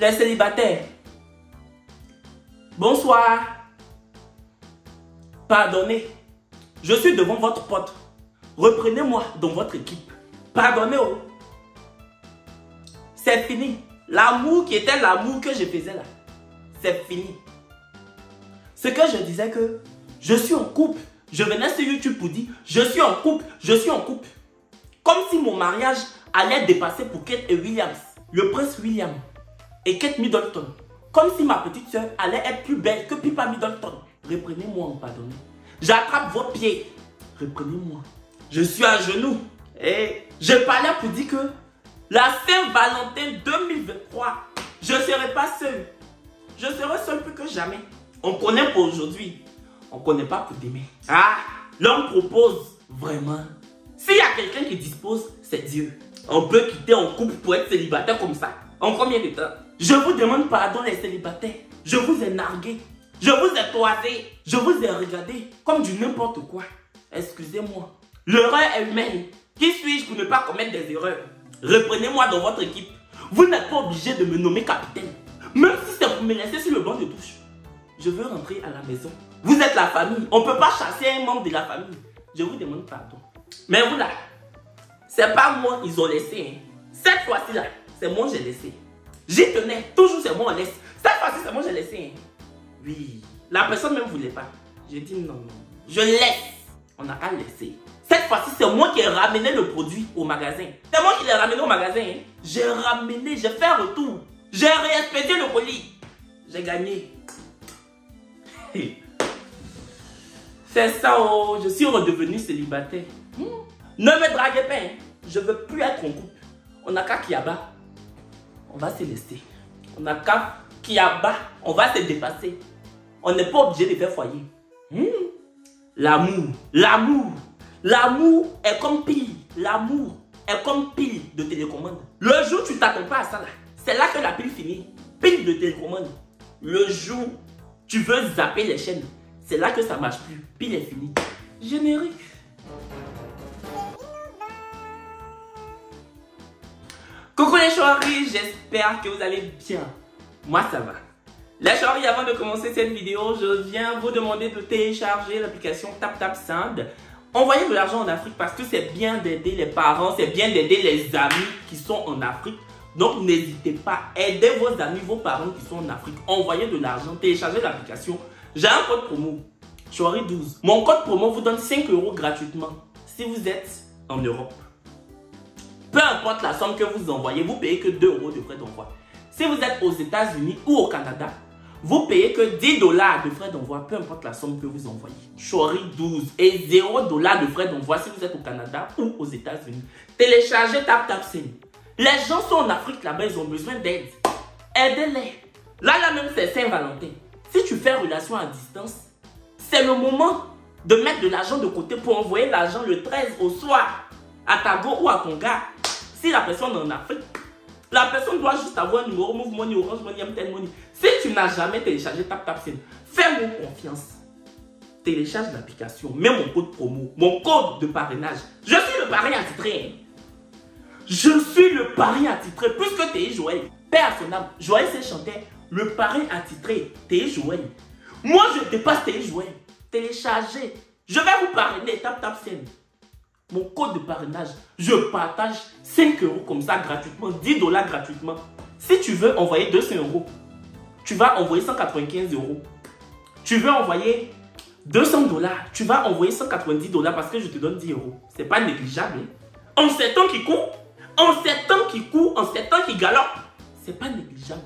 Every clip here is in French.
les célibataires. Bonsoir. Pardonnez. Je suis devant votre porte. Reprenez-moi dans votre équipe. Pardonnez. Oh. C'est fini. L'amour qui était l'amour que je faisais là, c'est fini. Ce que je disais que je suis en couple. Je venais sur YouTube pour dire je suis en couple, je suis en couple. Comme si mon mariage allait dépasser pour Kate et Williams, le prince William et Kate Middleton. Comme si ma petite soeur allait être plus belle que Pippa Middleton. Reprenez-moi en pardonnant. J'attrape vos pieds. Reprenez-moi. Je suis à genoux. Et je parlais pour dire que la Saint-Valentin 2023, je ne serai pas seul. Je serai seul plus que jamais. On connaît pour aujourd'hui. On ne connaît pas pour demain. Ah, l'homme propose vraiment. S'il y a quelqu'un qui dispose, c'est Dieu. On peut quitter en couple pour être célibataire comme ça. En combien de temps? Je vous demande pardon les célibataires. Je vous ai nargué. Je vous ai toisé. Je vous ai regardé comme du n'importe quoi. Excusez-moi. L'erreur est humaine. Qui suis-je pour ne pas commettre des erreurs? Reprenez-moi dans votre équipe. Vous n'êtes pas obligé de me nommer capitaine. Même si c'est pour me laisser sur le banc de touche. Je veux rentrer à la maison. Vous êtes la famille. On ne peut pas chasser un membre de la famille. Je vous demande pardon. Mais vous là, c'est pas moi ils ont laissé. Hein. Cette fois-ci là, c'est moi j'ai laissé. J'y tenais. Toujours c'est moi on laisse. Cette fois-ci c'est moi j'ai laissé. Hein. Oui. La personne même ne voulait pas. J'ai dit non, non. Je laisse. On n'a qu'à laisser. Cette fois-ci c'est moi qui ai ramené le produit au magasin. C'est moi qui l'ai ramené au magasin. Hein. J'ai ramené, j'ai fait un retour. J'ai réexpédié le colis. J'ai gagné. C'est ça, oh, je suis redevenu célibataire. Ne me draguez pas, hein. Je ne veux plus être en couple. On n'a qu'à Kiaba, on va se laisser. On n'a qu'à Kiaba, on va se dépasser. On n'est pas obligé de faire foyer. L'amour, l'amour, l'amour est comme pile. L'amour est comme pile de télécommande. Le jour où tu ne t'attends pas à ça, c'est là que la pile finit. Pile de télécommande. Le jour où tu veux zapper les chaînes, c'est là que ça ne marche plus. Pile est fini. Générique. Coucou les choris, j'espère que vous allez bien. Moi ça va. Les choris, avant de commencer cette vidéo, je viens vous demander de télécharger l'application TapTapSend. Envoyez de l'argent en Afrique parce que c'est bien d'aider les parents, c'est bien d'aider les amis qui sont en Afrique. Donc n'hésitez pas, aidez vos amis, vos parents qui sont en Afrique. Envoyez de l'argent, téléchargez l'application. J'ai un code promo, Chouari12. Mon code promo vous donne 5 € gratuitement si vous êtes en Europe. Peu importe la somme que vous envoyez, vous payez que 2 € de frais d'envoi. Si vous êtes aux États-Unis ou au Canada, vous payez que 10 $ de frais d'envoi, peu importe la somme que vous envoyez. Chouari12 et 0 $ de frais d'envoi si vous êtes au Canada ou aux États-Unis. Téléchargez TapTapSend. Les gens sont en Afrique là-bas, ils ont besoin d'aide. Aidez-les. Là même, c'est Saint-Valentin. Si tu fais relation à distance, c'est le moment de mettre de l'argent de côté pour envoyer l'argent le 13 au soir à ta go ou à ton gars. Si la personne est en Afrique, la personne doit juste avoir un numéro Move Money, Orange Money, MTN Money. Si tu n'as jamais téléchargé TapTapSend, fais-moi confiance. Télécharge l'application, mets mon code promo, mon code de parrainage. Je suis le parrain attitré. Je suis le parrain attitré, plus que T.I. Joël. Père à son âme, Joël s'est chanté, le parrain attitré, T.I. Joël. Moi, je dépasse T.I. Joël. Téléchargez. Je vais vous parrainer, TapTapSend. Mon code de parrainage, je partage 5 € comme ça gratuitement, 10 $ gratuitement. Si tu veux envoyer 200 €, tu vas envoyer 195 €. Tu veux envoyer 200 $, tu vas envoyer 190 $ parce que je te donne 10 €. C'est pas négligeable. Hein? En ces temps qui courent, en ces temps qui courent, en ces temps qui galopent, c'est pas négligeable.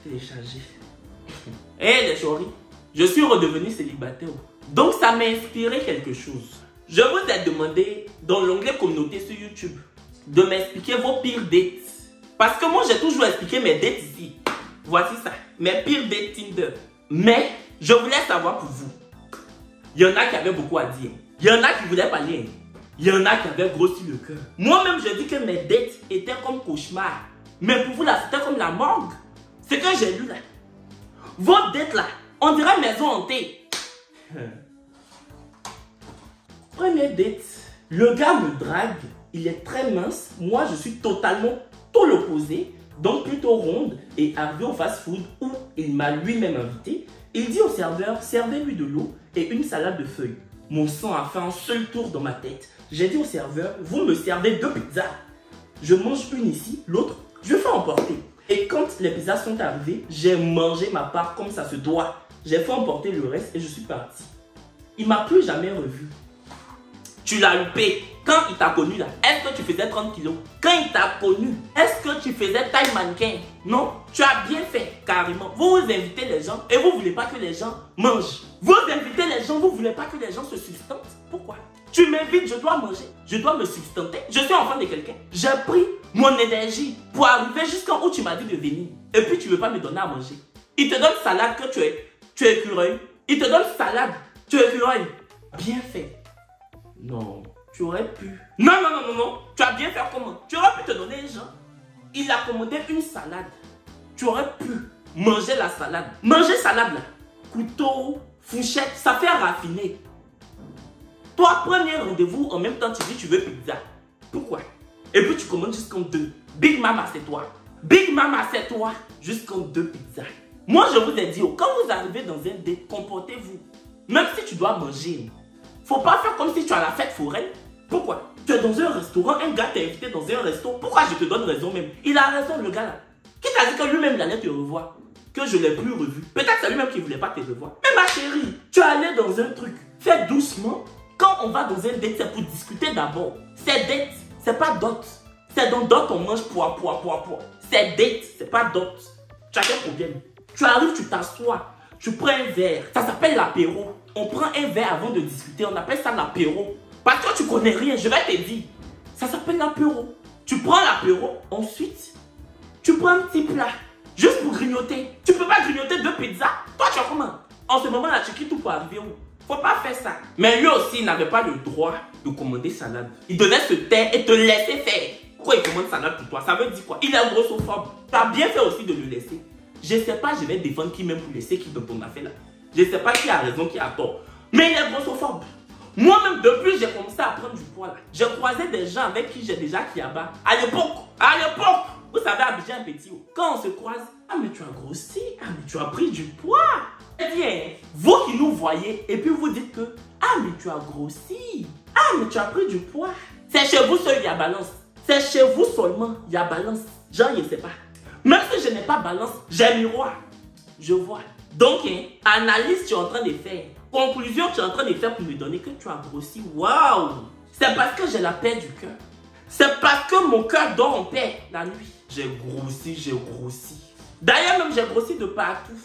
Télécharger. Hé les choris, je suis redevenu célibataire. Donc ça m'a inspiré quelque chose. Je vous ai demandé dans l'onglet communauté sur YouTube de m'expliquer vos pires dates. Parce que moi j'ai toujours expliqué mes dates ici. Voici ça, mes pires dates Tinder. Mais je voulais savoir pour vous. Il y en a qui avaient beaucoup à dire. Il y en a qui voulaient parler. Il y en a qui avaient grossi le cœur. Moi-même, je dis que mes dates étaient comme cauchemar. Mais pour vous, là, c'était comme la morgue. Ce que j'ai lu, là. Votre date, là, on dirait maison hantée. Première date. Le gars me drague. Il est très mince. Moi, je suis totalement tout l'opposé. donc plutôt ronde, et arrivé au fast-food où il m'a lui-même invité, il dit au serveur, servez-lui de l'eau et une salade de feuilles. Mon sang a fait un seul tour dans ma tête. J'ai dit au serveur, vous me servez 2 pizzas. Je mange une ici, l'autre, je fais emporter. Et quand les pizzas sont arrivées, j'ai mangé ma part comme ça se doit. J'ai fait emporter le reste et je suis parti. Il m'a plus jamais revu. Tu l'as loupé. Quand il t'a connu là, est-ce que tu faisais 30 kilos? Quand il t'a connu, est-ce que tu faisais taille mannequin? Non, tu as bien fait, carrément. Vous invitez les gens et vous ne voulez pas que les gens mangent. Vous invitez les gens, vous ne voulez pas que les gens se substantent. Pourquoi? Tu m'invites, je dois manger, je dois me substanter. Je suis enfant de quelqu'un. J'ai pris mon énergie pour arriver jusqu'en où tu m'as dit de venir. Et puis tu ne veux pas me donner à manger. Il te donne salade que tu es écureuil. Il te donne salade, tu es écureuil. Bien fait. Non, tu aurais pu. Non. Tu as bien fait comment? Tu aurais pu te donner les gens. Il a commandé une salade. Tu aurais pu manger la salade. Manger salade là. Couteau, fourchette, ça fait raffiner. Toi, premier rendez-vous, en même temps, tu dis tu veux pizza. Pourquoi? Et puis tu commandes jusqu'en 2. Big Mama, c'est toi. Big Mama, c'est toi. Jusqu'en 2 pizzas. Moi, je vous ai dit, quand vous arrivez dans un date, comportez-vous. Même si tu dois manger. Faut pas faire comme si tu as la fête foraine. Pourquoi? Tu es dans un restaurant, un gars t'a invité dans un resto. Pourquoi je te donne raison même? Il a raison, le gars là. Qui t'a dit que lui-même il allait te revoir? Que je ne l'ai plus revu. Peut-être c'est lui-même qui ne voulait pas te revoir. Mais ma chérie, tu es allé dans un truc. Fais doucement. Quand on va dans un date, c'est pour discuter d'abord. C'est date, c'est pas dot. C'est dans dot on mange poids. C'est date, c'est pas dot. Tu as quel problème? Tu arrives, tu t'assois, tu prends un verre. Ça s'appelle l'apéro. On prend un verre avant de discuter, on appelle ça l'apéro. Parce que tu connais rien, je vais te dire. Ça s'appelle l'apéro. Tu prends l'apéro, ensuite, tu prends un petit plat. Juste pour grignoter. Tu peux pas grignoter 2 pizzas. Toi, tu as comment? En ce moment-là, tu quittes tout pour arriver où? Faut pas faire ça. Mais lui aussi, il n'avait pas le droit de commander salade. Il devait se taire et te laisser faire. Pourquoi il commande salade pour toi? Ça veut dire quoi? Il est grossophobe. Tu as bien fait aussi de le laisser. Je sais pas, je vais défendre qui même pour laisser qui dans ton affaire là. Je sais pas qui a raison, qui a tort. Mais il est grossophobe. Moi-même, depuis, j'ai commencé à prendre du poids là. J'ai croisé des gens avec qui j'ai déjà Kiaba. À l'époque, vous savez, Abidjan Petit, quand on se croise, ah mais tu as grossi, ah mais tu as pris du poids. Eh bien, vous qui nous voyez et puis vous dites que, ah mais tu as grossi, ah mais tu as pris du poids. C'est chez vous seul, il y a balance. C'est chez vous seulement, il y a balance. Genre, je ne sais pas. Même si je n'ai pas balance, j'ai miroir. Je vois. Donc, analyse tu es en train de faire. Conclusion tu es en train de faire pour me donner que tu as grossi. Waouh! C'est parce que j'ai la paix du cœur. C'est parce que mon cœur dort en paix la nuit. J'ai grossi. D'ailleurs, même j'ai grossi de partout.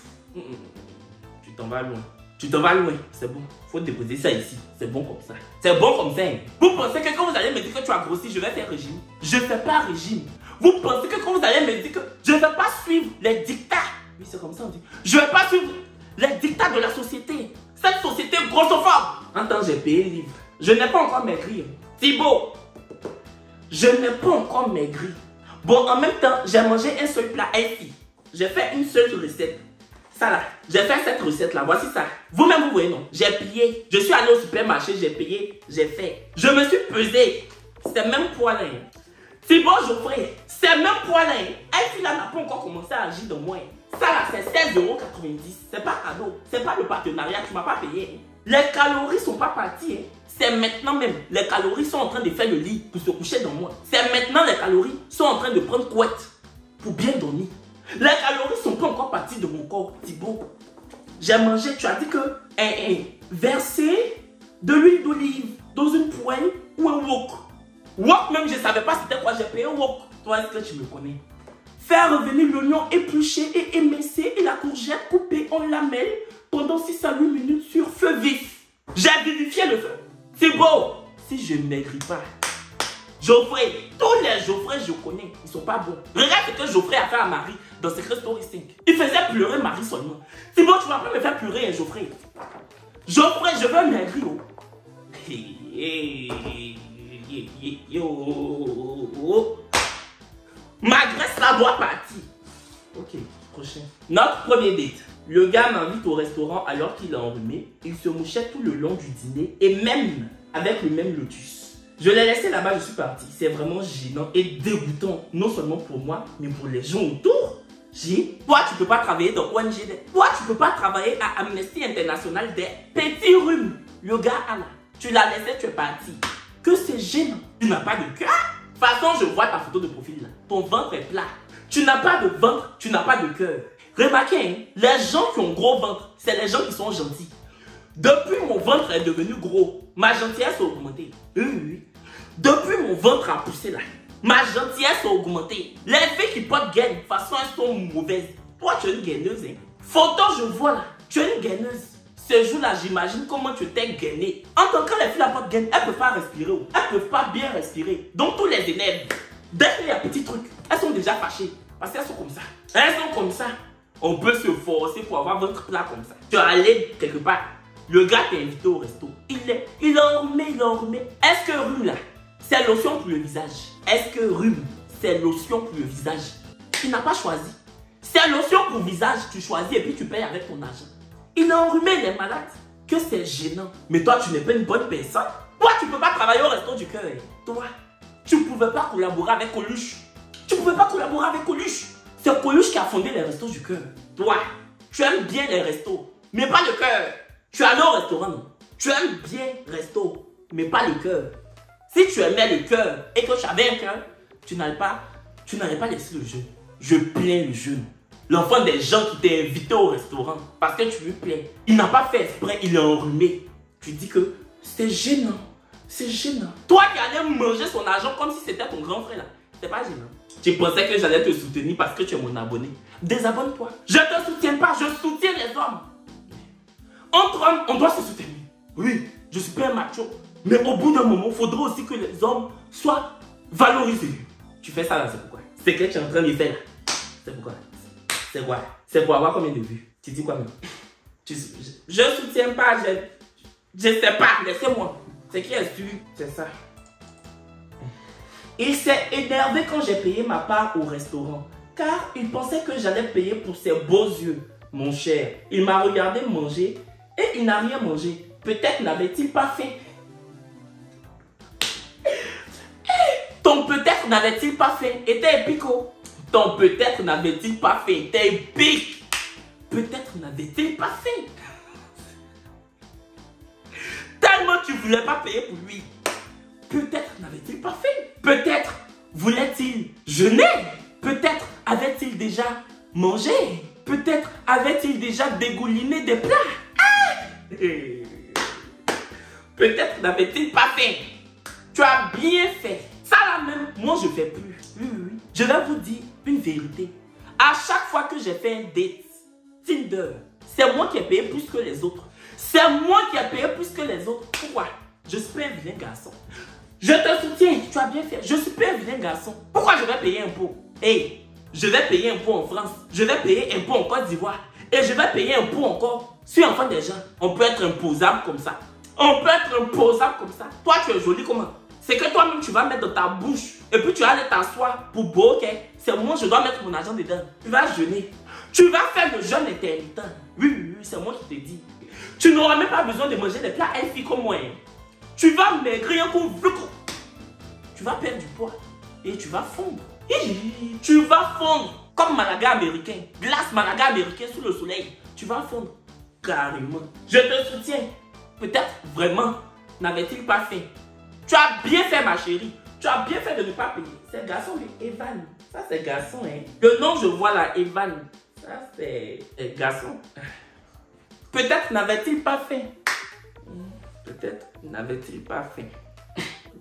Tu t'en vas loin. C'est bon. Faut déposer ça ici. C'est bon comme ça. C'est bon comme ça. Vous pensez que quand vous allez me dire que tu as grossi, je vais faire régime? Je ne fais pas régime. Vous pensez que quand vous allez me dire que je ne vais pas suivre les dictats? Oui, c'est comme ça on dit. Je ne vais pas suivre les dictats de la société. Cette société grossophobe. Attends, j'ai payé le livre. Je n'ai pas encore maigri. Thibaut, je n'ai pas encore maigri. Bon, en même temps, j'ai mangé un seul plat ainsi. J'ai fait une seule recette. Ça là, j'ai fait cette recette là, voici ça. Vous-même, vous voyez, non? J'ai payé. Je suis allé au supermarché, j'ai payé, j'ai fait. Je me suis pesé. C'est même poids là. Thibaut Geoffrey, c'est même poids là. Elle fille là n'a pas encore commencé à agir dans moi. Ça là, c'est 16,90 €. C'est pas cadeau. C'est pas le partenariat, tu m'as pas payé. Les calories sont pas parties. C'est maintenant même. Les calories sont en train de faire le lit pour se coucher dans moi. C'est maintenant les calories sont en train de prendre couette pour bien dormir. Les calories sont pas encore parties de mon corps, Thibaut. J'ai mangé, tu as dit que verser de l'huile d'olive dans une poêle ou un wok. Wok même, je ne savais pas c'était quoi, j'ai payé un wok. Toi, est-ce que tu me connais? Faire revenir l'oignon épluché et émincé et la courgette coupée en lamelles pendant 6 à 8 minutes sur feu vif. J'ai vivifié le feu. Thibaut, si je ne maigris pas, Geoffrey, tous les Geoffrey je connais, ils sont pas bons. Regarde ce que Geoffrey a fait à Marie dans Secret Story 5. Il faisait pleurer Marie seulement. Thibaut, tu vas pas me faire pleurer, hein, Geoffrey. Geoffrey, je veux maigrir. Ma graisse là doit partir. Ok, prochain. Notre premier date. Le gars m'invite au restaurant alors qu'il est enrhumé. Il se mouchait tout le long du dîner et même avec le même lotus. Je l'ai laissé là-bas, je suis parti. C'est vraiment gênant et dégoûtant, non seulement pour moi, mais pour les gens autour. Toi, tu peux pas travailler dans ONG. Toi, tu peux pas travailler à Amnesty International des petits rhumes. Le gars, là, tu l'as laissé, tu es parti. Que c'est gênant. Tu n'as pas de cœur. De toute façon, je vois ta photo de profil là. Ton ventre est plat. Tu n'as pas de ventre, tu n'as pas de cœur. Remarquez, hein, les gens qui ont gros ventre, c'est les gens qui sont gentils. Depuis mon ventre est devenu gros, ma gentillesse a augmenté. Oui. Depuis mon ventre a poussé là, ma gentillesse a augmenté. Les filles qui portent gaine, de toute façon, elles sont mauvaises. Toi, tu es une gaineuse. Hein. Photo, je vois là, tu es une gaineuse. Ce jour-là, j'imagine comment tu t'es gainé. En tant que les filles la portent gaine, elles ne peuvent pas respirer. Elles ne peuvent pas bien respirer. Donc, tous les énerves, dès qu'il y a un petit truc, elles sont déjà fâchées. Parce qu'elles sont comme ça. Elles sont comme ça. On peut se forcer pour avoir votre plat comme ça. Tu es allé quelque part. Le gars t'a invité au resto. Il a enrhumé. Est-ce que rhume là, c'est lotion pour le visage? Est-ce que rhume, c'est lotion pour le visage? Tu n'as pas choisi. C'est lotion pour le visage, tu choisis et puis tu payes avec ton argent. Il a enrhumé, il est malade. Que c'est gênant. Mais toi, tu n'es pas une bonne personne. Toi, tu ne peux pas travailler au resto du cœur. Toi, tu ne pouvais pas collaborer avec Coluche. Tu ne pouvais pas collaborer avec Coluche. C'est Coluche qui a fondé les restos du cœur. Toi, tu aimes bien les restos, mais pas le cœur. Tu allais au restaurant, non? Tu aimes bien le resto, mais pas le cœur. Si tu aimais le cœur et que tu avais un cœur, tu n'allais pas laisser le jeûne. Je plains le jeûne. L'enfant des gens qui t'ont invité au restaurant parce que tu lui plais. Il n'a pas fait exprès, il est enrhumé. Tu dis que c'est gênant. C'est gênant. Toi qui allais manger son argent comme si c'était ton grand frère là. C'est pas gênant. Tu pensais que j'allais te soutenir parce que tu es mon abonné. Désabonne-toi. Je ne te soutiens pas, je soutiens les hommes. Entre hommes, on doit se soutenir. Oui, je suis pas un macho. Mais au bout d'un moment, il faudra aussi que les hommes soient valorisés. Tu fais ça là, c'est pourquoi? C'est que tu es en train de faire là. C'est pourquoi? C'est quoi? C'est pour avoir combien de vues? Tu dis quoi même? Je soutiens pas, je sais pas, laissez-moi. C'est qui est-ce? C'est ça. Il s'est énervé quand j'ai payé ma part au restaurant, car il pensait que j'allais payer pour ses beaux yeux. Mon cher, il m'a regardé manger et il n'a rien mangé. Peut-être n'avait-il pas faim. Ton peut-être n'avait-il pas faim était épique. Ton peut-être n'avait-il pas faim était épique. Peut-être n'avait-il pas faim. Tellement tu voulais pas payer pour lui. Peut-être n'avait-il pas faim. Peut-être voulait-il jeûner. Peut-être avait-il déjà mangé. Peut-être avait-il déjà dégouliné des plats. Ah! Peut-être n'avait-il pas faim. Tu as bien fait. Ça là même, moi je fais plus. Oui. Je vais vous dire une vérité. À chaque fois que j'ai fait un date Tinder, c'est moi qui ai payé plus que les autres. C'est moi qui ai payé plus que les autres. Pourquoi? Je suis pas un vilain garçon. Je te soutiens, tu as bien fait. Je suis pas un vilain garçon. Pourquoi je vais payer un pot? Hey, je vais payer un pot en France. Je vais payer un pot en Côte d'Ivoire. Et je vais payer un pot encore sur l'enfant des gens. On peut être imposable comme ça. On peut être imposable comme ça. Toi, tu es joli comment? C'est que toi-même, tu vas mettre dans ta bouche. Et puis, tu vas aller t'asseoir pour beau, ok? C'est moi, je dois mettre mon argent dedans. Tu vas jeûner. Tu vas faire le jeûne intermittent. Oui, c'est moi qui te dis. Tu n'auras même pas besoin de manger des plats healthy comme moi. Tu vas maigrir comme vloukou. Tu vas perdre du poids. Et tu vas fondre. Tu vas fondre. Comme Malaga américain. Glace Malaga américain sous le soleil. Tu vas fondre. Carrément. Je te soutiens. Peut-être vraiment n'avait-il pas fait. Tu as bien fait, ma chérie. Tu as bien fait de ne pas payer. C'est garçon de Evan. Ça, c'est garçon, hein. Le nom, je vois là, Evan. Ça, c'est garçon. Peut-être n'avait-il pas fait. Peut-être n'avait-il pas fait.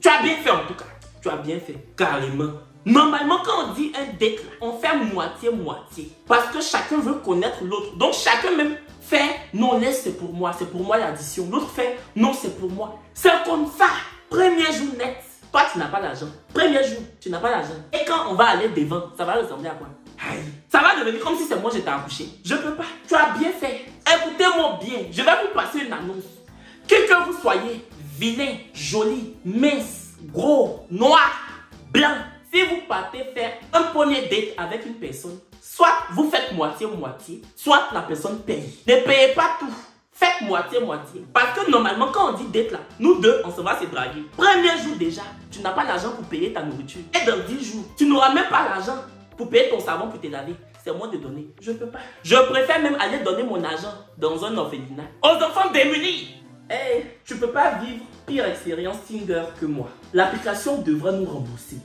Tu as bien fait, en tout cas. Tu as bien fait. Carrément. Normalement, quand on dit un date, on fait moitié-moitié. Parce que chacun veut connaître l'autre. Donc, chacun même fait, non, laisse, c'est pour moi l'addition. L'autre fait, non, c'est pour moi. C'est comme ça. Premier jour net, toi, tu n'as pas d'argent. Premier jour, tu n'as pas d'argent. Et quand on va aller devant, ça va ressembler à quoi? Aïe. Ça va devenir comme si c'est moi qui t'ai accouché. Je peux pas. Tu as bien fait. Écoutez-moi bien. Je vais vous passer une annonce. Qui que vous soyez, vilain, joli, mince, gros, noir, blanc, si vous partez faire un premier date avec une personne, soit vous faites moitié-moitié, soit la personne paye. Ne payez pas tout. Faites moitié-moitié. Parce que normalement, quand on dit date là, nous deux, on se va se draguer. Premier jour déjà, tu n'as pas l'argent pour payer ta nourriture. Et dans 10 jours, tu n'auras même pas l'argent pour payer ton savon pour te laver. C'est moi de donner. Je peux pas. Je préfère même aller donner mon argent dans un orphelinat aux enfants démunis. Hey, tu peux pas vivre pire expérience Tinder que moi. L'application devra nous rembourser.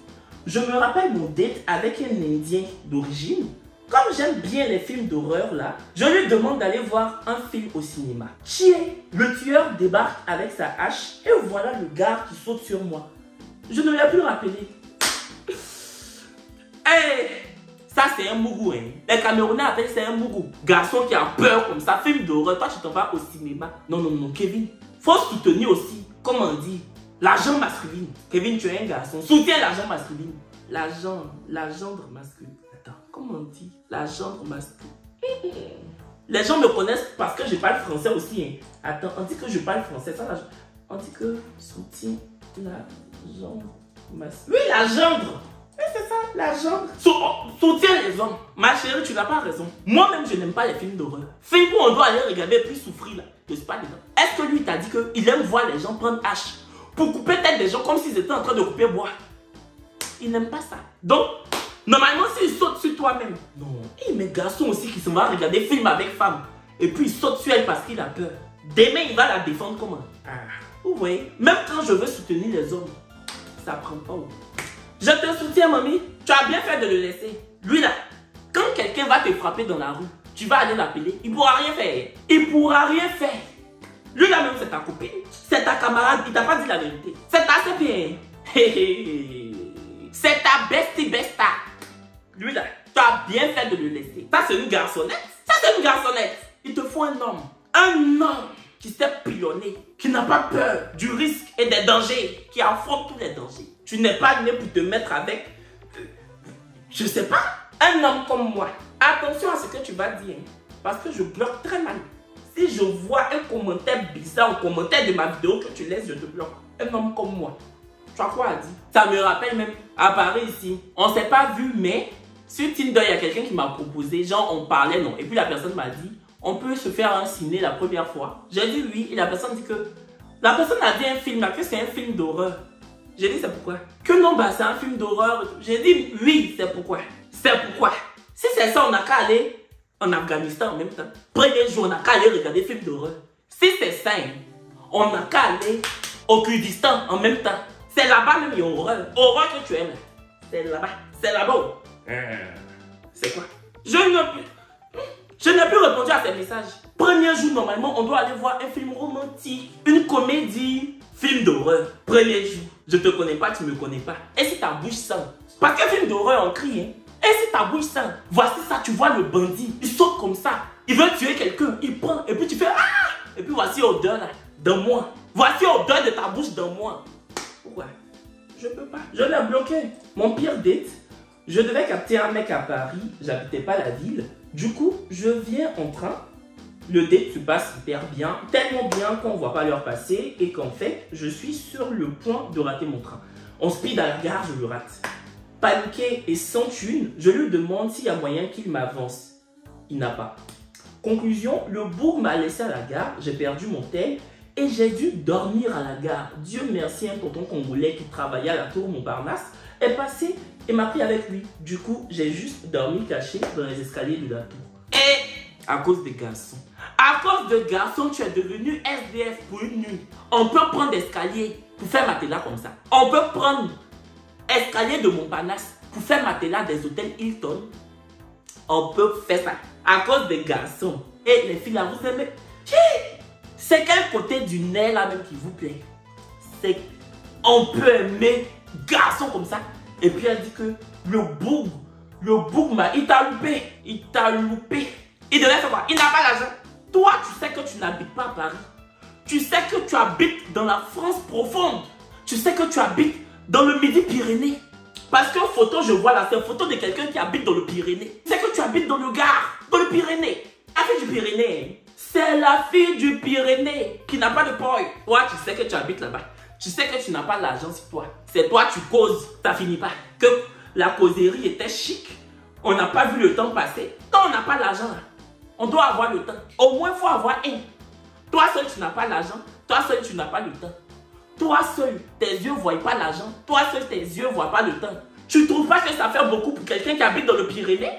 Je me rappelle mon date avec un Indien d'origine. Comme j'aime bien les films d'horreur là, je lui demande d'aller voir un film au cinéma. Tiens, le tueur débarque avec sa hache et voilà le gars qui saute sur moi. Je ne l'ai plus rappelé. Hey, ça c'est un mougou, hein. Les Camerounais appellent ça un mougou. Garçon qui a peur comme ça, film d'horreur, toi tu t'en vas au cinéma. Non, non, non, Kevin, faut soutenir aussi, comment on dit, l'argent masculine. Kevin, tu es un garçon, soutiens l'argent masculine. La gendre masculine. Attends, comment on dit? La gendre masculine. Les gens me connaissent parce que je parle français aussi. Hein. Attends, on dit que je parle français. Ça, on dit que soutient la gendre masculine. Oui, la gendre. Oui, c'est ça, la gendre. Soutiens les hommes. Ma chérie, tu n'as pas raison. Moi-même, je n'aime pas les films d'horreur. Film où on doit aller regarder puis souffrir là. Je ne suis pas dedans. Est-ce que lui t'a dit qu'il aime voir les gens prendre hache pour couper tête des gens comme s'ils étaient en train de couper bois? Il n'aime pas ça. Donc, normalement, s'il saute sur toi-même. Non. Et mes garçons aussi qui se vont regarder film avec femme. Et puis il saute sur elle parce qu'il a peur. Demain, il va la défendre comment? Vous voyez? Même quand je veux soutenir les hommes, ça prend pas. Je te soutiens, mamie. Tu as bien fait de le laisser. Lui là, quand quelqu'un va te frapper dans la rue, tu vas aller l'appeler. Il pourra rien faire. Il pourra rien faire. Lui là même, c'est ta copine. C'est ta camarade. Il t'a pas dit la vérité. C'est assez bien. C'est ta bestie besta. Lui là, tu as bien fait de le laisser. Ça c'est une garçonnette. Ça c'est une garçonnette. Il te faut un homme. Un homme qui sait pilonner. Qui n'a pas peur du risque et des dangers. Qui affronte tous les dangers. Tu n'es pas né pour te mettre avec... je sais pas. Un homme comme moi. Attention à ce que tu vas dire. Parce que je bloque très mal. Si je vois un commentaire bizarre, un commentaire de ma vidéo que tu laisses, je te bloque. Un homme comme moi. Tu as quoi à dire? Ça me rappelle même à Paris ici. On s'est pas vu, mais sur Tinder, il y a quelqu'un qui m'a proposé. Genre, on parlait, non. Et puis la personne m'a dit, on peut se faire un ciné la première fois. J'ai dit oui. Et la personne dit que... la personne a dit un film, là, que c'est un film d'horreur. J'ai dit c'est pourquoi? Que non, bah c'est un film d'horreur. J'ai dit oui, c'est pourquoi. C'est pourquoi. Si c'est ça, on n'a qu'à aller en Afghanistan en même temps. Premier jour, on n'a qu'à aller regarder des films d'horreur. Si c'est ça, on n'a qu'à aller au Kurdistan en même temps. C'est là-bas même, il y a horreur. Horreur que tu aimes. C'est là-bas. C'est là-bas. C'est quoi? Je n'ai plus répondu à ces messages. Premier jour, normalement, on doit aller voir un film romantique, une comédie, film d'horreur. Premier jour, je te connais pas, tu me connais pas. Et si ta bouche sent? Parce qu'un film d'horreur, on crie, hein. Et si ta bouche sent? Voici ça, tu vois le bandit, il saute comme ça. Il veut tuer quelqu'un, il prend, et puis tu fais ah! Et puis voici l'odeur là, dans moi. Voici l'odeur de ta bouche dans moi. Pourquoi? Je peux pas. Je l'ai bloqué. Mon pire date, je devais capter un mec à Paris, j'habitais pas la ville. Du coup, je viens en train. Le date se passe hyper bien, tellement bien qu'on ne voit pas l'heure passer et qu'en fait, je suis sur le point de rater mon train. On speed à la gare, je le rate. Paniqué et sans thune, je lui demande s'il y a moyen qu'il m'avance. Il n'a pas. Conclusion, le bourg m'a laissé à la gare, j'ai perdu mon tel et j'ai dû dormir à la gare. Dieu merci, un tonton congolais qui travaillait à la tour Montparnasse est passé et m'a pris avec lui. Du coup, j'ai juste dormi caché dans les escaliers de la tour. Et à cause des garçons. À cause de garçons, tu es devenu SDF pour une nuit. On peut prendre escalier pour faire matelas comme ça. On peut prendre escalier de Montparnasse pour faire matelas des hôtels Hilton. On peut faire ça. À cause des garçons. Et les filles là, vous aimez. C'est quel côté du nez là même qui vous plaît? C'est... on peut aimer garçon comme ça. Et puis elle dit que le bourg il t'a loupé. Il t'a loupé. Il devait faire quoi? Il n'a pas l'argent. Toi, tu sais que tu n'habites pas à Paris. Tu sais que tu habites dans la France profonde. Tu sais que tu habites dans le Midi-Pyrénées. Parce que photo, je vois là, c'est une photo de quelqu'un qui habite dans le Pyrénées. Tu sais que tu habites dans le Gard, dans le Pyrénées. La fille du Pyrénées, c'est la fille du Pyrénées qui n'a pas de poil. Toi, tu sais que tu habites là-bas. Tu sais que tu n'as pas l'argent sur toi. C'est toi, tu causes, ça finit pas. Que la causerie était chic. On n'a pas vu le temps passer. Quand on n'a pas l'argent là, on doit avoir le temps. Au moins, il faut avoir un. Toi seul, tu n'as pas l'argent. Toi seul, tu n'as pas le temps. Toi seul, tes yeux ne voient pas l'argent. Toi seul, tes yeux ne voient pas le temps. Tu ne trouves pas que ça fait beaucoup pour quelqu'un qui habite dans le Pyrénées?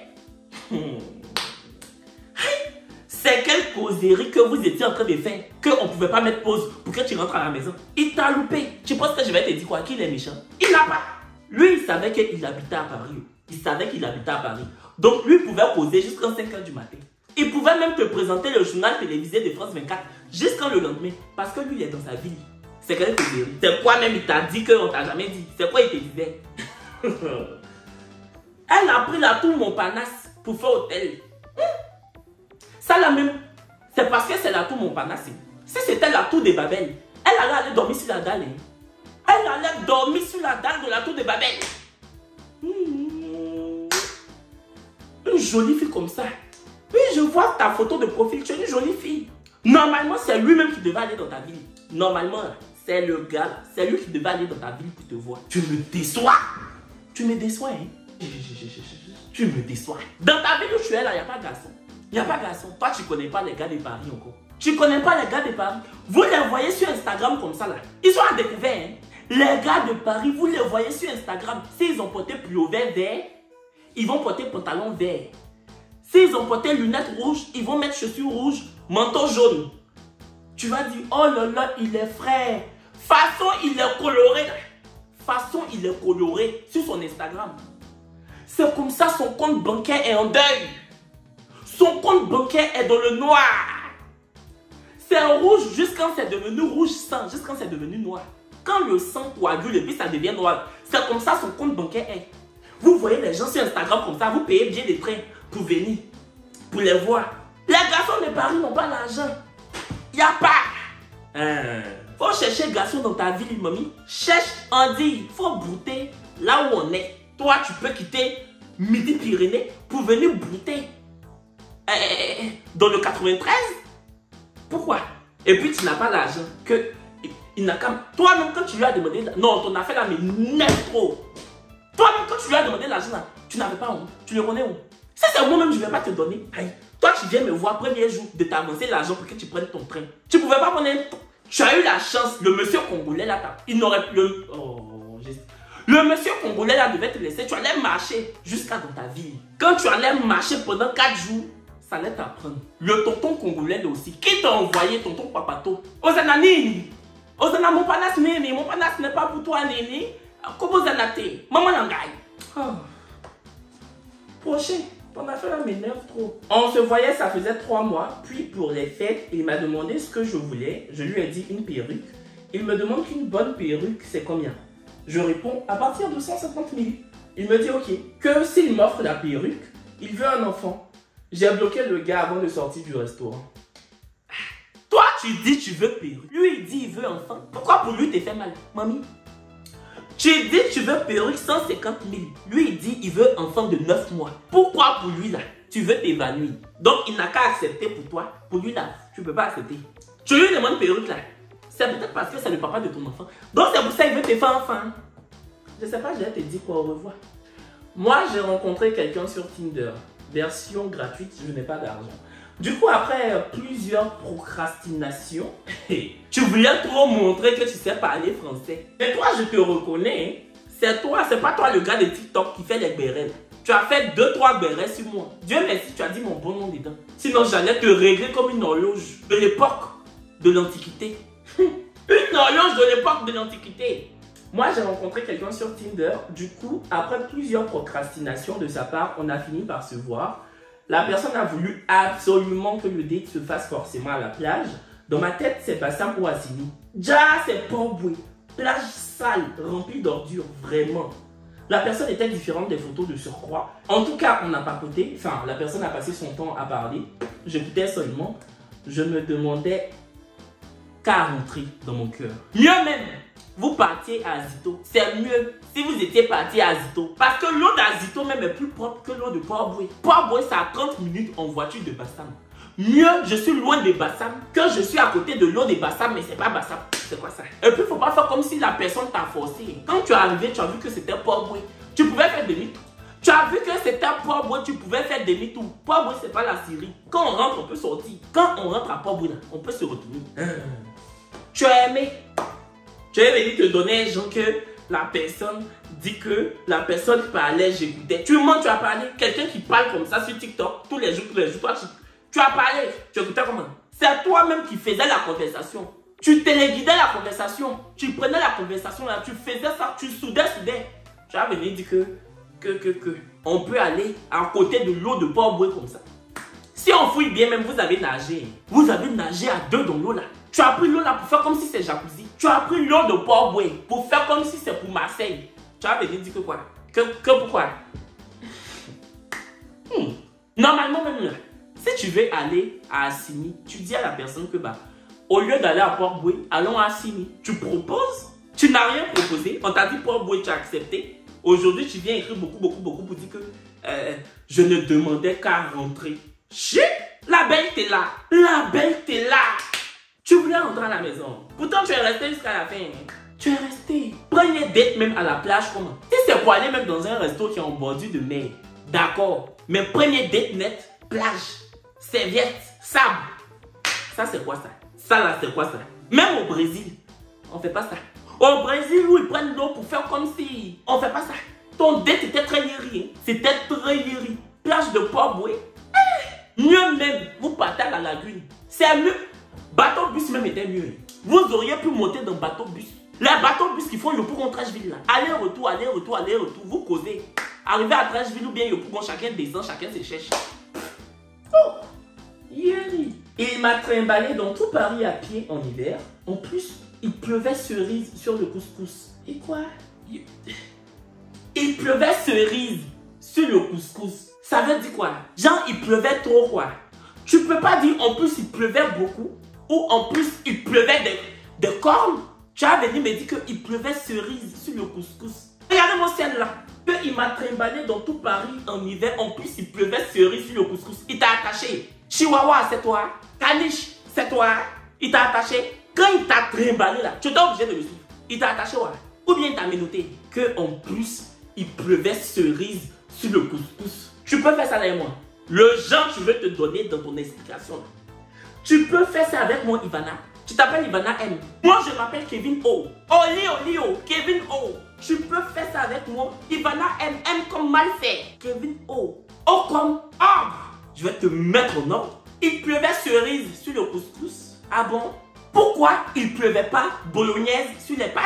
C'est quelle causerie que vous étiez en train de faire qu'on ne pouvait pas mettre pause pour que tu rentres à la maison? Il t'a loupé. Tu penses que je vais te dire quoi? Qu'il est méchant? Il n'a pas. Lui, il savait qu'il habitait à Paris. Il savait qu'il habitait à Paris. Donc, lui pouvait causer jusqu'à 5 h du matin. Il pouvait même te présenter le journal télévisé de France 24 jusqu'à le lendemain. Parce que lui, il est dans sa ville. C'est quelle causerie? C'est quoi même il t'a dit qu'on t'a jamais dit? C'est quoi il te disait? Elle a pris la tour Montparnasse pour faire hôtel. Ça là même, c'est parce que c'est la tour Montparnasse. Si c'était la tour de Babel, elle allait aller dormir sur la dalle. Elle allait dormir sur la dalle de la tour de Babel. Une jolie fille comme ça. Oui, je vois ta photo de profil, tu es une jolie fille. Normalement, c'est lui-même qui devait aller dans ta ville. Normalement, c'est le gars là. C'est lui qui devait aller dans ta ville pour te voir. Tu me déçois. Tu me déçois, hein. Tu me déçois. Dans ta ville où tu es là, il n'y a pas de garçon. Il n'y a pas de garçon. Toi, tu ne connais pas les gars de Paris encore. Tu ne connais pas les gars de Paris. Vous les voyez sur Instagram comme ça là. Ils sont à découvert, hein. Les gars de Paris, vous les voyez sur Instagram. S'ils ont porté pullover vert, ils vont porter pantalon vert. S'ils ont porté lunettes rouges, ils vont mettre chaussures rouges, manteau jaune. Tu vas dire, oh là là, il est frais. Façon, il est coloré. Façon, il est coloré sur son Instagram. C'est comme ça, son compte bancaire est en deuil. Son compte bancaire est dans le noir. C'est rouge jusqu'à c'est devenu rouge sang, jusqu'à c'est devenu noir. Quand le sang coagule et puis ça devient noir, c'est comme ça son compte bancaire est. Vous voyez les gens sur Instagram comme ça, vous payez bien des trains pour venir, pour les voir. Les garçons de Paris n'ont pas l'argent. Il n'y a pas. Faut chercher garçon dans ta ville, mamie. Cherche, on dit, faut brouter là où on est. Toi, tu peux quitter Midi-Pyrénées pour venir brouter dans le 93. Pourquoi? Et puis tu n'as pas l'argent. Il n'a qu'à... Toi-même, quand tu lui as demandé... Non, ton affaire là, mais n'est trop. Toi-même, quand tu lui as demandé l'argent là, tu n'avais pas honte. Tu le connais où? Si c'est moi-même, je ne vais pas te donner. Aïe. Toi, tu viens me voir premier jour de t'avancer l'argent pour que tu prennes ton train. Tu ne pouvais pas prendre un... Tu as eu la chance. Le monsieur congolais là, il n'aurait plus... Oh, le monsieur congolais là devait te laisser. Tu allais marcher jusqu'à dans ta ville. Quand tu allais marcher pendant 4 jours, ça allait t'apprendre. Le tonton congolais là aussi. Qui t'a envoyé tonton Papato? Ozananini. Ozana Montparnasse Nini. Montparnasse n'est pas pour toi, Nini. Comment Ozanate? Maman Langaï. Oh. Prochain. Ton affaire là m'énerve trop. On se voyait, ça faisait 3 mois. Puis pour les fêtes, il m'a demandé ce que je voulais. Je lui ai dit une perruque. Il me demande qu'une bonne perruque, c'est combien? Je réponds à partir de 150 000. Il me dit ok, que s'il m'offre la perruque, il veut un enfant. J'ai bloqué le gars avant de sortir du restaurant. Toi, tu dis tu veux perruque. Lui, il dit il veut enfant. Pourquoi pour lui t'es fait mal, mamie? Tu dis tu veux perruque 150 000. Lui, il dit il veut enfant de 9 mois. Pourquoi pour lui là, tu veux t'évanouir? Donc, il n'a qu'à accepter pour toi. Pour lui là, tu ne peux pas accepter. Tu lui demandes perruque là. C'est peut-être parce que c'est le papa de ton enfant. Donc, c'est pour ça qu'il veut te faire enfant. Je ne sais pas, je vais te dire quoi, au revoir. Moi, j'ai rencontré quelqu'un sur Tinder. Version gratuite, je n'ai pas d'argent. Du coup, après plusieurs procrastinations, tu voulais trop montrer que tu sais parler français. Et toi, je te reconnais. Hein? C'est toi, c'est pas toi le gars de TikTok qui fait les bérets. Tu as fait 2-3 bérets sur moi. Dieu merci, tu as dit mon bon nom dedans. Sinon, j'allais te régler comme une horloge de l'époque de l'Antiquité. Une horloge de l'époque de l'Antiquité. Moi, j'ai rencontré quelqu'un sur Tinder. Du coup, après plusieurs procrastinations de sa part, on a fini par se voir. La personne a voulu absolument que le date se fasse forcément à la plage. Dans ma tête, c'est Bassin ou Assini. Déjà, c'est Port-Boué. Plage sale, remplie d'ordures, vraiment. La personne était différente des photos de surcroît. En tout cas, on a papoté. Enfin, la personne a passé son temps à parler. J'écoutais seulement. Je me demandais qu'à rentrer dans mon cœur. Mieux même, vous partiez à Azito. C'est mieux si vous étiez parti à Azito. Parce que l'eau d'Azito même est plus propre que l'eau de Port-Boué. Port-Boué, c'est à 30 minutes en voiture de Bassam. Mieux, je suis loin de Bassam que je suis à côté de l'eau de Bassam, mais c'est pas Bassam. C'est quoi ça? Et puis, il ne faut pas faire comme si la personne t'a forcé. Quand tu es arrivé, tu as vu que c'était Port-Boué. Tu pouvais faire demi-tour. Tu as vu que c'était Port-Boué, tu pouvais faire demi-tour. Port-Boué, c'est pas la Syrie. Quand on rentre, on peut sortir. Quand on rentre à Port-Boué, on peut se retourner. Tu as aimé. Tu es venu te donner un genre que la personne dit que la personne parlait, j'écoutais. Tu mens, tu as parlé. Quelqu'un qui parle comme ça sur TikTok, tous les jours, toi, tu as parlé. Tu écoutais comment? C'est toi-même qui faisais la conversation. Tu téléguidais la conversation. Tu prenais la conversation là, tu faisais ça, tu soudais. Tu as venu dire que on peut aller à côté de l'eau de Port-Boué comme ça. Si on fouille bien, même vous avez nagé. Vous avez nagé à deux dans l'eau là. Tu as pris l'eau là pour faire comme si c'est jacuzzi. Tu as pris l'eau de Port-Boué pour faire comme si c'est pour Marseille. Tu as venu dire que quoi? Que pourquoi? Normalement même là, si tu veux aller à Assini, tu dis à la personne que bah, au lieu d'aller à Port-Boué, allons à Assini. Tu proposes. Tu n'as rien proposé. On t'a dit Port-Boué, tu as accepté. Aujourd'hui, tu viens écrire beaucoup pour dire que je ne demandais qu'à rentrer. Chut! La belle t'es là. La belle t'es là. Tu voulais rentrer à la maison. Pourtant, tu es resté jusqu'à la fin. Tu es resté. Prenez date même à la plage comment? Si c'est pour aller même dans un resto qui est en bordure de mer, d'accord. Mais prenez date net, plage, serviette, sable. Ça, c'est quoi ça? Ça là, c'est quoi ça? Même au Brésil, on fait pas ça. Au Brésil, où ils prennent l'eau pour faire comme si... On fait pas ça. Ton date était très yéri. C'était très yéri. Plage de Port-Boué. Mieux même, vous partez à la lagune. C'est mieux. Bateau-bus même était mieux. Vous auriez pu monter dans bateau-bus. Les bateaux-bus qui font Yopougon Trècheville là. Aller-retour. Vous causez. Arrivez à Trècheville ou bien Yopougon, chacun descend, chacun se cherche. Oh! Yéri. Il m'a trimballé dans tout Paris à pied en hiver. En plus, il pleuvait cerise sur le couscous. Et quoi? Il pleuvait cerise sur le couscous. Ça veut dire quoi? Genre, il pleuvait trop quoi? Tu peux pas dire en plus il pleuvait beaucoup ou en plus il pleuvait des cornes. Tu as venu me dire qu'il pleuvait cerise sur le couscous. Regardez mon ciel là. Il m'a trimballé dans tout Paris en hiver. En plus, il pleuvait cerise sur le couscous. Il t'a attaché. Chihuahua, c'est toi. Caniche, c'est toi. Il t'a attaché. Quand il t'a trimballé là, tu étais obligé de le suivre. Il t'a attaché, ouais. Ou bien il t'a menotté. Que en plus, il pleuvait cerise sur le couscous. Tu peux faire ça avec moi. Le genre, je veux te donner dans ton explication. Tu peux faire ça avec moi, Ivana. Tu t'appelles Ivana M. Moi, je m'appelle Kevin O. Olio, Kevin O. Tu peux faire ça avec moi. Ivana M. M comme mal fait. Kevin O. O comme arbre. Je vais te mettre en ordre. Il pleuvait cerise sur le couscous. Ah bon? Pourquoi il pleuvait pas bolognaise sur les pâtes?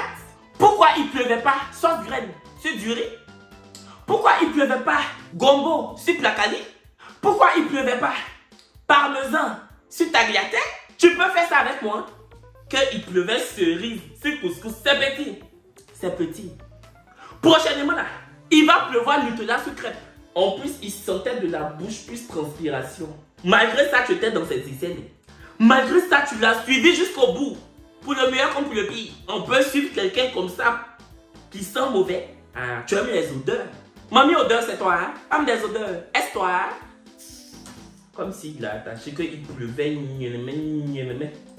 Pourquoi il pleuvait pas sauce graine sur du riz? Pourquoi il pleuvait pas gombo sur placali? Pourquoi il pleuvait pas parmesan sur tagliatelle? Tu peux faire ça avec moi. Qu'il pleuvait cerise sur couscous. C'est petit. C'est petit. Prochainement là, il va pleuvoir Nutella sur crêpe. En plus, il sentait de la bouche plus transpiration. Malgré ça, tu étais dans cette scène. Malgré ça, tu l'as suivi jusqu'au bout. Pour le meilleur comme pour le pire. On peut suivre quelqu'un comme ça qui sent mauvais. Ah, tu aimes les odeurs. Mamie odeur, c'est toi. Hein? Femme des odeurs. Est-ce toi? Hein? Comme s'il a attaché qu'il pleuvait.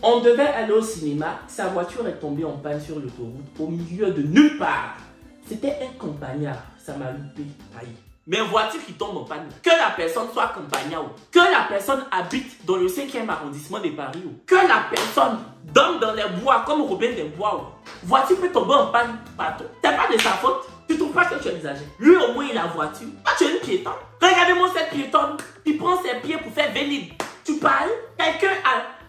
On devait aller au cinéma. Sa voiture est tombée en panne sur l'autoroute au milieu de nulle part. C'était un campagnard. Ça m'a loupé. Aïe. Mais une voiture qui tombe en panne, que la personne soit campagnard, que la personne habite dans le 5e arrondissement de Paris, que la personne dorme dans les bois comme Robin des Bois, voiture peut tomber en panne partout. C'est pas de sa faute. Tu trouves pas que tu es exagéré? Lui au moins il a voiture. Toi tu es une piétonne. Regardez-moi cette piétonne. Il prend ses pieds pour faire venir. Tu parles? Quelqu'un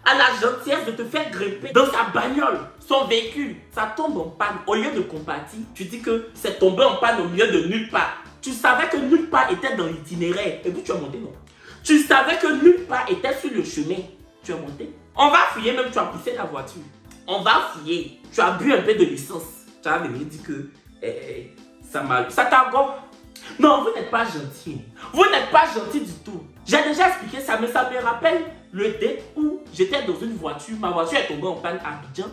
a la gentillesse de te faire grimper dans sa bagnole, son véhicule. Ça tombe en panne. Au lieu de compatir, tu dis que c'est tombé en panne au milieu de nulle part. Tu savais que nulle part était dans l'itinéraire. Et puis tu as monté, non? Tu savais que nulle part était sur le chemin. Tu as monté. On va fouiller, même tu as poussé la voiture. On va fouiller. Tu as bu un peu de licence. Tu as venu dire que ça t'a encore. Non, vous n'êtes pas gentil. Vous n'êtes pas gentil du tout. J'ai déjà expliqué ça, mais ça me rappelle le date où j'étais dans une voiture. Ma voiture est tombée en panne à Abidjan.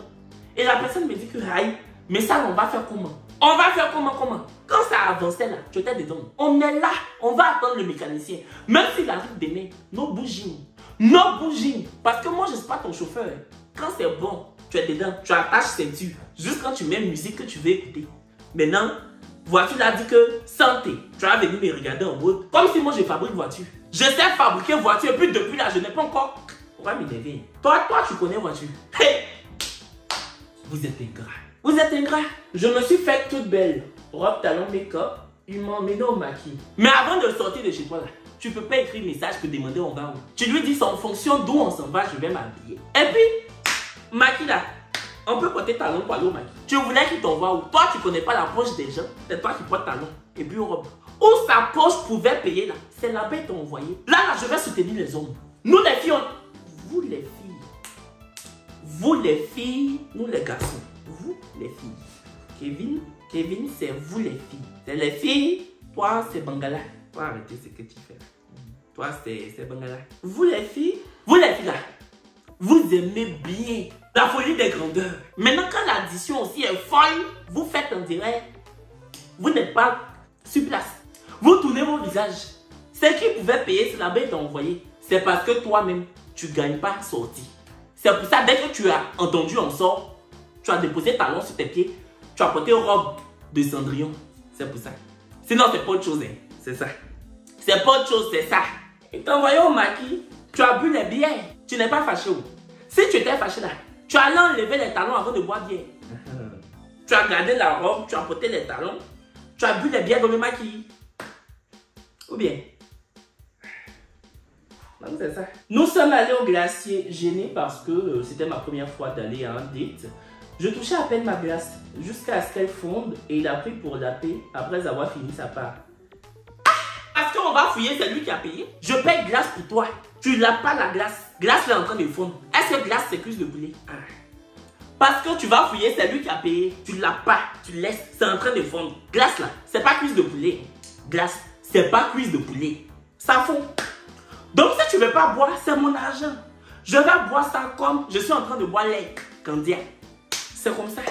Et la personne me dit que, aïe, mais ça, on va faire comment? On va faire comment? Quand ça avançait là, tu étais dedans. On est là, on va attendre le mécanicien. Même s'il arrive demain, nos bougies. Parce que moi, je ne suis pas ton chauffeur. Quand c'est bon, tu es dedans, tu attaches ceinture. Juste quand tu mets musique que tu veux écouter. Maintenant, Voiture là dit que santé. Tu vas venir me regarder en mode comme si moi je fabrique voiture. Je sais fabriquer voiture et puis depuis là je n'ai pas encore. Pourquoi m'énerver? Toi tu connais voiture. Hey! Vous êtes ingrat. Vous êtes ingrat. Je me suis faite toute belle. Robe, talon, make-up. Il m'a emmené au maquis. Mais avant de sortir de chez toi là, tu peux pas écrire message pour demander on va où. Tu lui dis c'est en fonction d'où on s'en va, je vais m'habiller. Et puis, maquis là, on peut porter talon pour aller au maquis. Tu voulais qu'il t'envoie où? Toi tu connais pas la poche des gens. C'est toi qui portes talon. Et puis robe. Où sa poche pouvait payer là, c'est là-bas qu'ils t'ont envoyé. Là, je vais soutenir les hommes. Nous les filles, vous les filles. Vous les filles, nous les garçons. Vous les filles. Kevin, c'est vous les filles. C'est les filles, toi c'est Bangala. Toi arrêtez ce que tu fais. Toi c'est Bangala. Vous les filles là, vous aimez bien la folie des grandeurs. Maintenant quand l'addition aussi est folle, vous faites en direct. Vous n'êtes pas sur place. Vous tournez vos visages. Ceux qui pouvaient payer, c'est la bête envoyé. C'est parce que toi-même, tu ne gagnes pas sortie. C'est pour ça, dès que tu as entendu on sort, tu as déposé talon sur tes pieds, tu as porté robe de Cendrillon. C'est pour ça. Sinon, c'est pas autre chose. Hein. C'est ça. C'est pas autre chose, c'est ça. Et t'as envoyé au maquis, tu as bu les bières. Tu n'es pas fâché. Si tu étais fâché là, tu allais enlever les talons avant de boire bière. Tu as gardé la robe, tu as porté les talons, tu as bu les bières dans le maquis. Ou bien. Donc c'est ça. Nous sommes allés au glacier, gênés parce que c'était ma première fois d'aller à un date. Je touchais à peine ma glace jusqu'à ce qu'elle fonde et il a pris pour la paix après avoir fini sa part. Parce qu'on va fouiller, c'est lui qui a payé. Je paye glace pour toi. Tu n'as pas la glace. Glace est en train de fondre. Est-ce que glace c'est cuisse de poulet? Parce que tu vas fouiller, c'est lui qui a payé. Tu ne l'as pas. Tu laisses. C'est en train de fondre. Glace là, c'est pas cuisse de poulet. Glace, c'est pas cuisse de poulet. Ça fond. Donc si tu ne veux pas boire, c'est mon argent. Je vais boire ça comme je suis en train de boire lait Candia. C'est comme ça.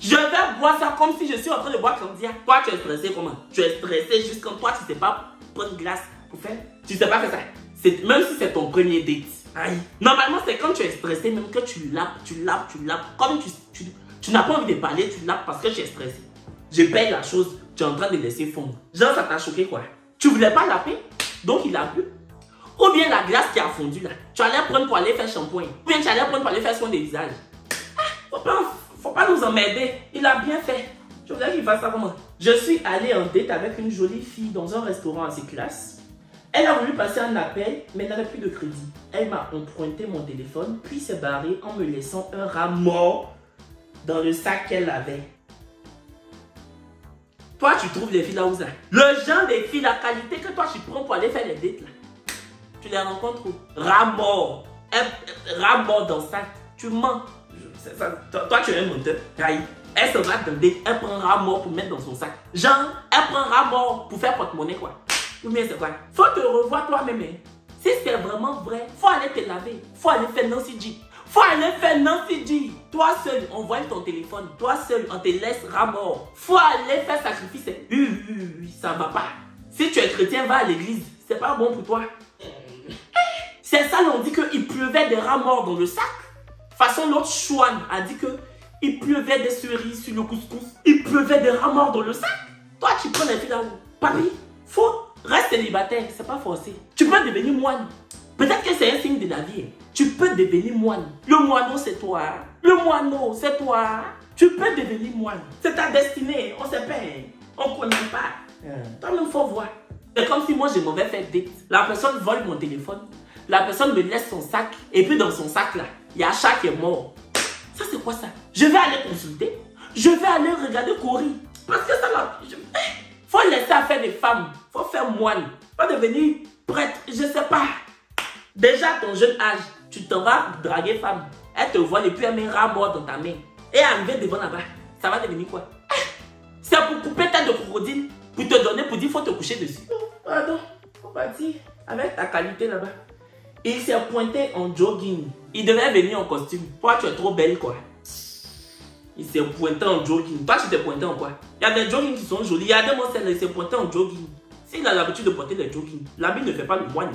Je vais boire ça comme si je suis en train de boire Candia. Toi, tu es stressé comment? Tu es stressé juste quand toi, tu ne sais pas prendre glace pour faire. Tu ne sais pas faire ça. Même si c'est ton premier date. Aïe. Normalement, c'est quand tu es stressé, même que tu lapes. Comme tu n'as pas envie de parler, tu lapes parce que tu es stressé. Je paye la chose, tu es en train de laisser fondre. Genre, ça t'a choqué quoi? Tu voulais pas laper, donc il a bu. Ou bien la glace qui a fondu là, tu allais prendre pour aller faire shampoing. Ou bien tu allais prendre pour aller faire soin des visages. Faut pas nous emmerder. Il a bien fait. Je voulais qu'il fasse ça comment? Je suis allée en date avec une jolie fille dans un restaurant assez classe. Elle a voulu passer un appel, mais n'avait plus de crédit. Elle m'a emprunté mon téléphone, puis s'est barrée en me laissant un rat mort dans le sac qu'elle avait. Toi, tu trouves les filles là où ça? Le genre des filles, la qualité que toi tu prends pour aller faire les dates là. Tu les rencontres où? Rat mort. Rat mort dans le sac. Tu mens. Toi, tu es un menteur. Elle se va dans date, elle prend un rat mort pour mettre dans son sac. Genre, elle prend un rat mort pour faire porte-monnaie quoi. Ou bien c'est quoi? Faut te revoir toi-même. Hein. Si c'est vraiment vrai, faut aller te laver. Faut aller faire Nancy G. Faut aller faire Nancy G. Toi seul, on voit ton téléphone. Toi seul, on te laisse rat mort. Faut aller faire sacrifice. Ça va pas. Si tu es chrétien, va à l'église. C'est pas bon pour toi. C'est ça, on dit qu'il pleuvait des rats morts dans le sac. Façon, l'autre chouane a dit qu'il pleuvait des cerises sur le couscous. Il pleuvait des rats morts dans le sac. Toi, tu prends les filles là-haut. Papi, reste célibataire, c'est pas forcé. Tu peux devenir moine. Peut-être que c'est un signe de la vie. Tu peux devenir moine. Le moineau, c'est toi. Le moineau, c'est toi. Tu peux devenir moine. C'est ta destinée. On sait pas. On connaît pas. Toi-même, faut voir. C'est comme si moi, je m'avais fait date. La personne vole mon téléphone. La personne me laisse son sac. Et puis dans son sac là, il y a un chat qui est mort. Ça, c'est quoi ça? Je vais aller consulter. Je vais aller regarder courir. Parce que ça là, faut laisser faire des femmes. Faut faire moine. Faut devenir prêtre. Je sais pas. Déjà, à ton jeune âge, tu t'en vas draguer femme. Elle te voit et puis elle met un rat mort dans ta main. Et arriver devant là-bas, ça va devenir quoi? C'est pour couper tête de crocodile. Pour te donner, pour dire faut te coucher dessus. Oh, pardon, faut partir avec ta qualité là-bas. Il s'est pointé en jogging. Il devait venir en costume. Toi, tu es trop belle quoi. Il s'est pointé en jogging. Toi, tu t'es pointé en quoi? Il y a des joggings qui sont jolis. Il y a des monstres, il s'est pointé en jogging. S'il a l'habitude de porter les jogging, l'habit ne fait pas le moine.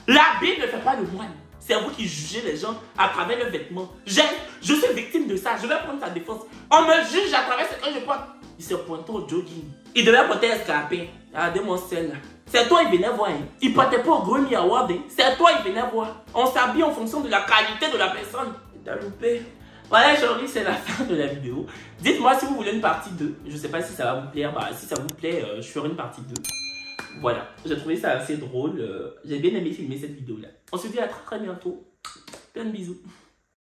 L'habit ne fait pas le moine. C'est vous qui jugez les gens à travers leurs vêtements. Je suis victime de ça. Je vais prendre sa défense. On me juge à travers ce que je porte. Il se pointait au jogging. Il devait porter escarpin. Regardez-moi celle-là. C'est toi, il venait voir. Hein. Il ne partait pas au Grammy Award. Hein. C'est toi, il venait voir. On s'habille en fonction de la qualité de la personne. T'as loupé. Voilà, chérie, c'est la fin de la vidéo. Dites-moi si vous voulez une partie 2. Je ne sais pas si ça va vous plaire. Bah, si ça vous plaît, je ferai une partie 2. Voilà. J'ai trouvé ça assez drôle. J'ai bien aimé filmer cette vidéo-là. On se dit à très bientôt. Plein de bisous.